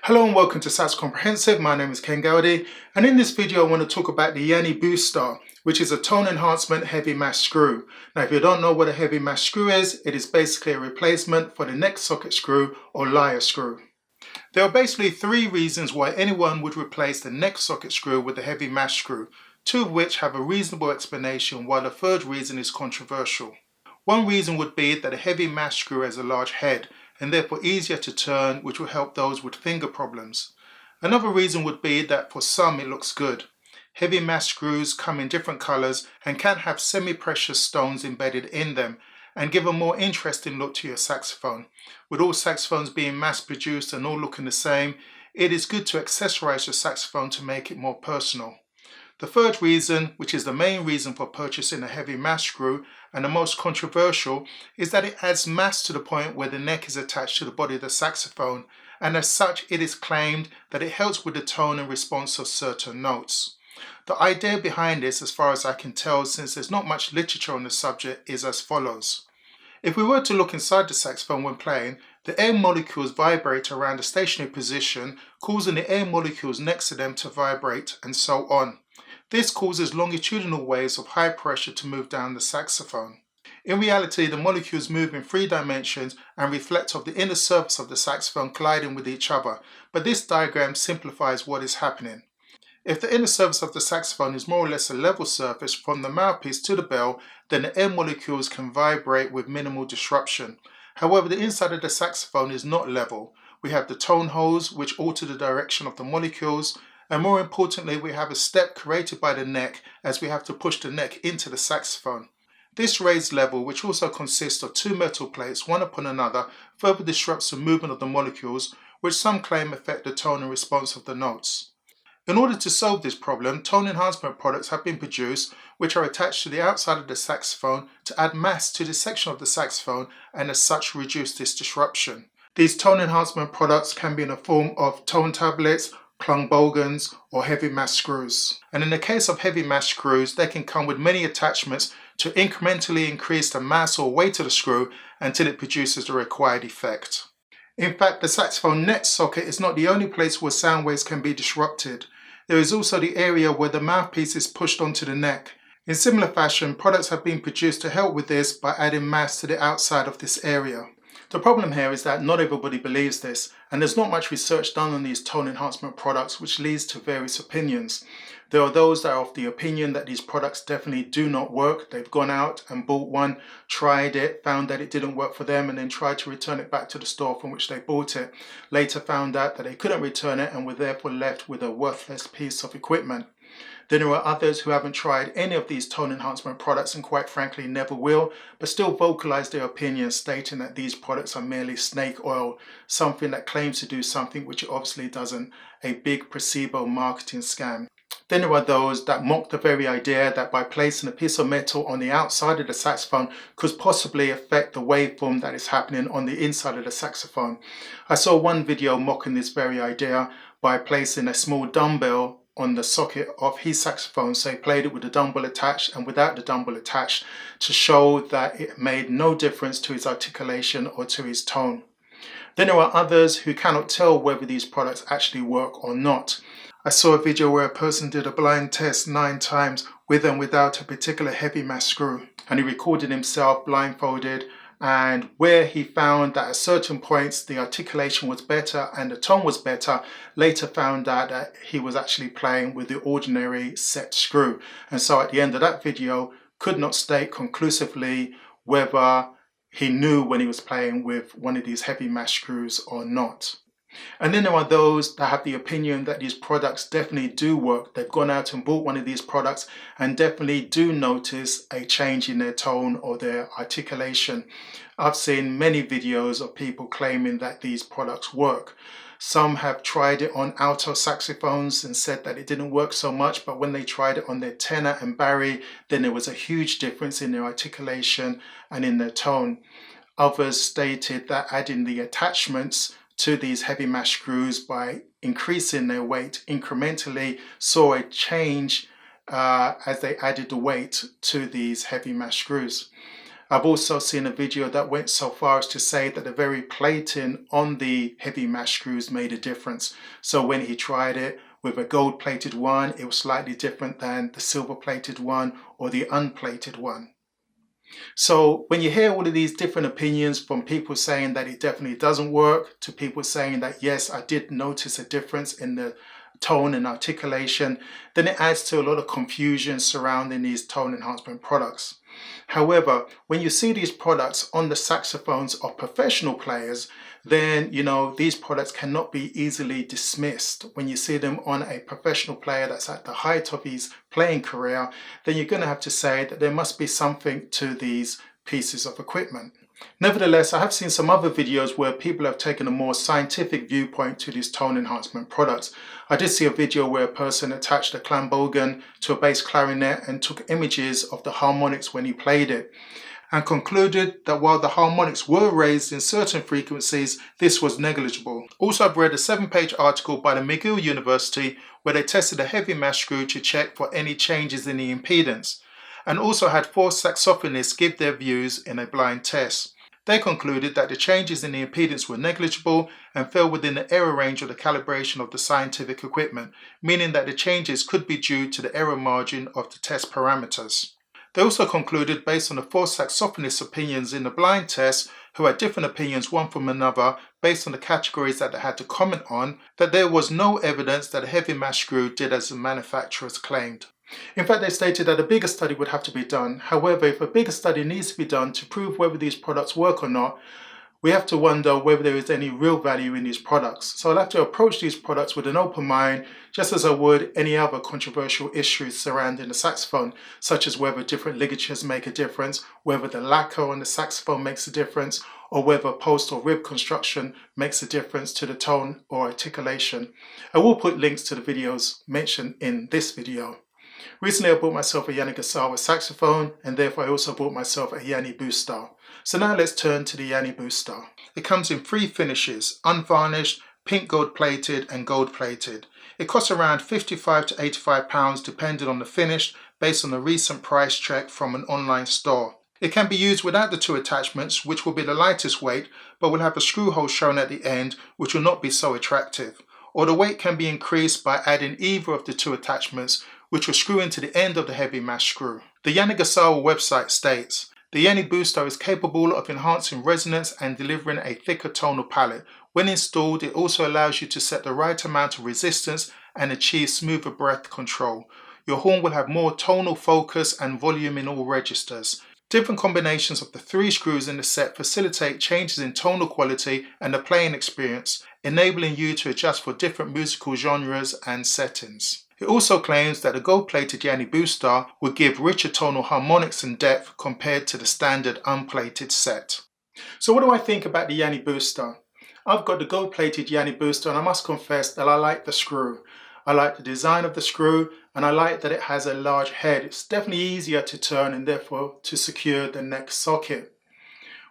Hello and welcome to Sax Comprehensive. My name is Ken Gowdy, and in this video I want to talk about the Yany Boostar, which is a tone enhancement heavy mash screw. Now if you don't know what a heavy mash screw is, it is basically a replacement for the neck socket screw or liar screw. There are basically three reasons why anyone would replace the neck socket screw with a heavy mash screw, two of which have a reasonable explanation, while the third reason is controversial. One reason would be that a heavy mash screw has a large head and therefore easier to turn, which will help those with finger problems. Another reason would be that for some it looks good. Heavy mash screws come in different colors and can have semi-precious stones embedded in them and give a more interesting look to your saxophone. With all saxophones being mass produced and all looking the same, it is good to accessorize your saxophone to make it more personal. The third reason, which is the main reason for purchasing a heavy mash screw and the most controversial, is that it adds mass to the point where the neck is attached to the body of the saxophone, and as such it is claimed that it helps with the tone and response of certain notes. The idea behind this, as far as I can tell, since there's not much literature on the subject, is as follows. If we were to look inside the saxophone when playing, the air molecules vibrate around a stationary position, causing the air molecules next to them to vibrate, and so on. This causes longitudinal waves of high pressure to move down the saxophone. In reality, the molecules move in 3 dimensions and reflect off the inner surface of the saxophone colliding with each other, but this diagram simplifies what is happening. If the inner surface of the saxophone is more or less a level surface from the mouthpiece to the bell, then the air molecules can vibrate with minimal disruption. However, the inside of the saxophone is not level. We have the tone holes which alter the direction of the molecules, and more importantly, we have a step created by the neck as we have to push the neck into the saxophone. This raised level, which also consists of 2 metal plates one upon another, further disrupts the movement of the molecules, which some claim affect the tone and response of the notes. In order to solve this problem, tone enhancement products have been produced which are attached to the outside of the saxophone to add mass to this section of the saxophone and as such reduce this disruption. These tone enhancement products can be in the form of tone tablets, clung bogans, or heavy mash screws. And in the case of heavy mash screws, they can come with many attachments to incrementally increase the mass or weight of the screw until it produces the required effect. In fact, the saxophone neck socket is not the only place where sound waves can be disrupted. There is also the area where the mouthpiece is pushed onto the neck. In similar fashion, products have been produced to help with this by adding mass to the outside of this area. The problem here is that not everybody believes this, and there's not much research done on these tone enhancement products, which leads to various opinions. There are those that are of the opinion that these products definitely do not work. They've gone out and bought one, tried it, found that it didn't work for them, and then tried to return it back to the store from which they bought it. Later found out that they couldn't return it and were therefore left with a worthless piece of equipment. Then there are others who haven't tried any of these tone enhancement products and quite frankly never will, but still vocalize their opinion, stating that these products are merely snake oil, something that claims to do something which it obviously doesn't, a big placebo marketing scam. Then there are those that mock the very idea that by placing a piece of metal on the outside of the saxophone could possibly affect the waveform that is happening on the inside of the saxophone. I saw one video mocking this very idea by placing a small dumbbell on the socket of his saxophone, so he played it with the dumbbell attached and without the dumbbell attached to show that it made no difference to his articulation or to his tone. Then there are others who cannot tell whether these products actually work or not. I saw a video where a person did a blind test 9 times with and without a particular heavy mash screw, and he recorded himself blindfolded, and where he found that at certain points the articulation was better and the tone was better, later found out that he was actually playing with the ordinary set screw, and so at the end of that video could not state conclusively whether he knew when he was playing with one of these heavy mash screws or not. And then there are those that have the opinion that these products definitely do work. They've gone out and bought one of these products and definitely do notice a change in their tone or their articulation. I've seen many videos of people claiming that these products work. Some have tried it on alto saxophones and said that it didn't work so much, but when they tried it on their tenor and bari, then there was a huge difference in their articulation and in their tone. Others stated that adding the attachments to these heavy mash screws by increasing their weight incrementally saw a change as they added the weight to these heavy mash screws. I've also seen a video that went so far as to say that the very plating on the heavy mash screws made a difference. So when he tried it with a gold plated one, it was slightly different than the silver plated one or the unplated one. So when you hear all of these different opinions from people saying that it definitely doesn't work to people saying that yes, I did notice a difference in the tone and articulation, then it adds to a lot of confusion surrounding these tone enhancement products. However, when you see these products on the saxophones of professional players, then these products cannot be easily dismissed. When you see them on a professional player that's at the height of his playing career, then you're going to have to say that there must be something to these pieces of equipment. Nevertheless, I have seen some other videos where people have taken a more scientific viewpoint to these tone enhancement products. I did see a video where a person attached a clambogan to a bass clarinet and took images of the harmonics when he played it, and concluded that while the harmonics were raised in certain frequencies, this was negligible. Also, I've read a 7-page article by the McGill University where they tested a heavy mash screw to check for any changes in the impedance, and also had 4 saxophonists give their views in a blind test. They concluded that the changes in the impedance were negligible and fell within the error range of the calibration of the scientific equipment, meaning that the changes could be due to the error margin of the test parameters. They also concluded, based on the 4 saxophonists' opinions in the blind test, who had different opinions one from another based on the categories that they had to comment on, that there was no evidence that a heavy mash screw did as the manufacturers claimed. In fact, they stated that a bigger study would have to be done. However, if a bigger study needs to be done to prove whether these products work or not, we have to wonder whether there is any real value in these products. So I'll have to approach these products with an open mind, just as I would any other controversial issues surrounding the saxophone, such as whether different ligatures make a difference, whether the lacquer on the saxophone makes a difference, or whether post or rib construction makes a difference to the tone or articulation. I will put links to the videos mentioned in this video. Recently I bought myself a Yany Boostar saxophone, and therefore I also bought myself a Yany Boostar. So now let's turn to the Yany Boostar. It comes in 3 finishes: unvarnished, pink gold plated and gold plated. It costs around £55 to £85 depending on the finish, based on a recent price check from an online store. It can be used without the 2 attachments, which will be the lightest weight, but will have a screw hole shown at the end, which will not be so attractive. Or the weight can be increased by adding either of the 2 attachments, which will screw into the end of the heavy mash screw. The Yany Boostar website states, "The Yany Booster is capable of enhancing resonance and delivering a thicker tonal palette. When installed, it also allows you to set the right amount of resistance and achieve smoother breath control. Your horn will have more tonal focus and volume in all registers. Different combinations of the 3 screws in the set facilitate changes in tonal quality and the playing experience, enabling you to adjust for different musical genres and settings." It also claims that the gold-plated Yany Boostar will give richer tonal harmonics and depth compared to the standard unplated set. So what do I think about the Yany Boostar? I've got the gold-plated Yany Booster, and I must confess that I like the screw. I like the design of the screw, and I like that it has a large head. It's definitely easier to turn and therefore to secure the neck socket.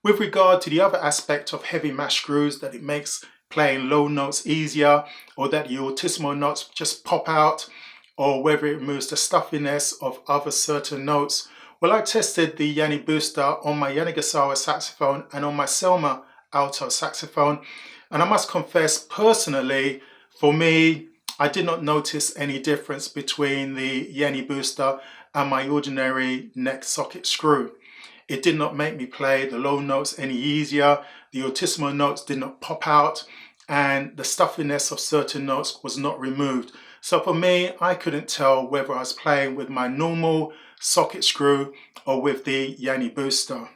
With regard to the other aspect of heavy mash screws, that it makes playing low notes easier, or that the altissimo notes just pop out, or whether it removes the stuffiness of other certain notes. Well, I tested the Yany Booster on my Yany Boostar saxophone and on my Selma alto saxophone, and I must confess personally, for me, I did not notice any difference between the Yany Booster and my ordinary neck socket screw. It did not make me play the low notes any easier, the altissimo notes did not pop out, and the stuffiness of certain notes was not removed. So for me, I couldn't tell whether I was playing with my normal socket screw or with the Yany Booster.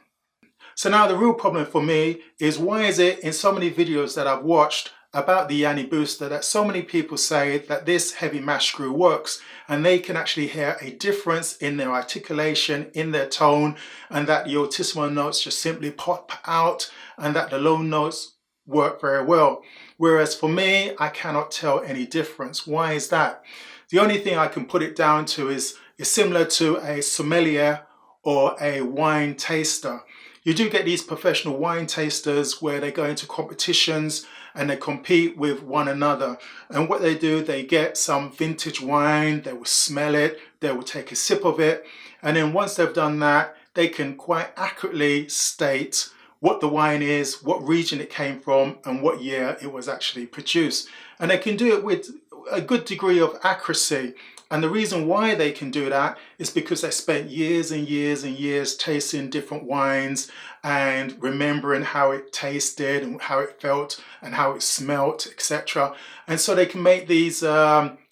So now the real problem for me is, why is it in so many videos that I've watched about the Yany Booster that so many people say that this heavy mash screw works, and they can actually hear a difference in their articulation, in their tone, and that the altissimo notes just simply pop out and that the low notes work very well. Whereas for me, I cannot tell any difference. Why is that? The only thing I can put it down to is similar to a sommelier or a wine taster. You do get these professional wine tasters where they go into competitions and they compete with one another. And what they do, they get some vintage wine, they will smell it, they will take a sip of it. And then once they've done that, they can quite accurately state what the wine is, what region it came from, and what year it was actually produced. And they can do it with a good degree of accuracy. And the reason why they can do that is because they spent years and years and years tasting different wines and remembering how it tasted and how it felt and how it smelt, etc. And so they can make these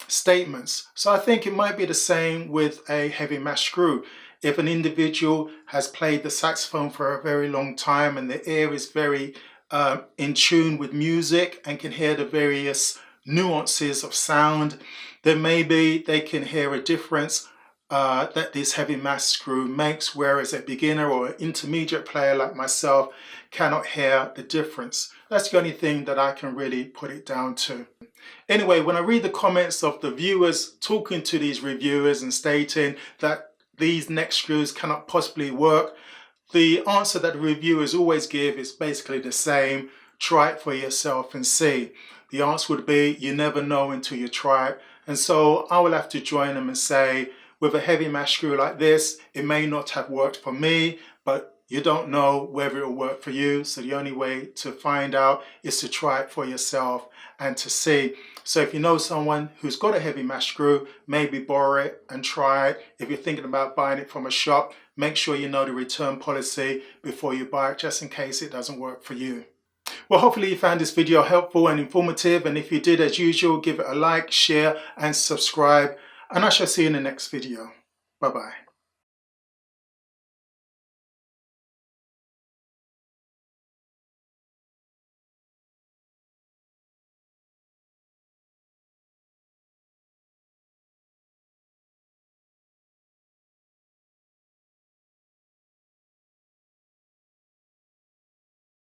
statements. So I think it might be the same with a heavy mash screw. If an individual has played the saxophone for a very long time and the ear is very in tune with music and can hear the various nuances of sound, then maybe they can hear a difference that this heavy mash screw makes, whereas a beginner or an intermediate player like myself cannot hear the difference. That's the only thing that I can really put it down to. Anyway, when I read the comments of the viewers talking to these reviewers and stating that these neck screws cannot possibly work, the answer that the reviewers always give is basically the same: try it for yourself and see. The answer would be, you never know until you try it. And so I will have to join them and say, with a heavy mash screw like this, it may not have worked for me, but you don't know whether it will work for you. So the only way to find out is to try it for yourself and to see. So if you know someone who's got a heavy mash screw, maybe borrow it and try it. If you're thinking about buying it from a shop, make sure you know the return policy before you buy it, just in case it doesn't work for you. Well, hopefully you found this video helpful and informative, and if you did, as usual, give it a like, share and subscribe, and I shall see you in the next video. Bye-bye.